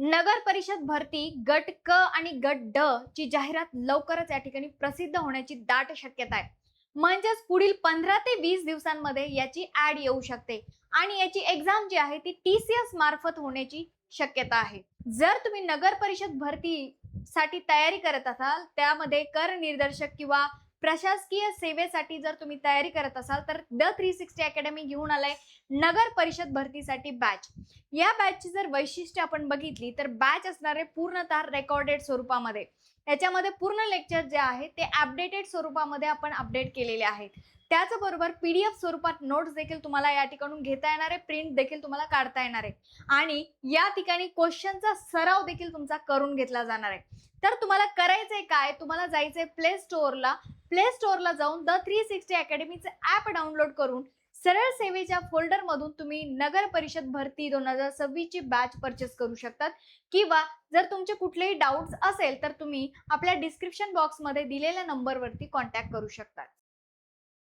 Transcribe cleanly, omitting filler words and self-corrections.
नगर परिषद भरती गट क आणि गट ड ची जाहिरात लवकरच या ठिकाणी प्रसिद्ध होण्याची दाट शक्यता आहे. म्हणजेच पुढील 15 ते 20 दिवसांमध्ये याची ऍड येऊ शकते आणि याची एक्झाम जी आहे ती TCS मार्फत होण्याची शक्यता आहे. जर तुम्ही नगर परिषद भरती साठी तयारी करत असाल, त्यामध्ये कर निर्देशक किंवा प्रशासकीय सेवेसाठी जर तुम्ही तयारी करत असाल, तर द 360 अकॅडमी घेऊन आलाय नगर परिषद भरतीसाठी बॅच. या बॅचची जर वैशिष्ट्य आपण बघितली तर बॅच असणारे पूर्णतः रेकॉर्डेड स्वरूपामध्ये. याच्यामध्ये पूर्ण लेक्चर जे आहे ते अपडेटेड स्वरूपामध्ये आपण अपडेट केलेले आहेत. त्याचबरोबर PDF स्वरूपात नोट्स देखील तुम्हाला या ठिकाणून घेता येणार आहे, प्रिंट देखील तुम्हाला काढता येणार आहे आणि या ठिकाणी क्वेश्चनचा सराव देखील तुमचा करून घेतला जाणार आहे. तर तुम्हाला करायचंय काय, तुम्हाला जायचंय प्ले स्टोअरला जाऊन द 360 अकॅडमीचे ऍप डाउनलोड करून सरळ सेवेच्या फोल्डर मधून तुम्ही नगर परिषद भरती 2026 ची बॅच परचेस करू शकतात किंवा जर तुमचे कुठलेही डाउट्स असेल तर तुम्ही आपल्या डिस्क्रिप्शन बॉक्स मध्ये दिलेल्या नंबरवरती कॉन्टॅक्ट करू शकता.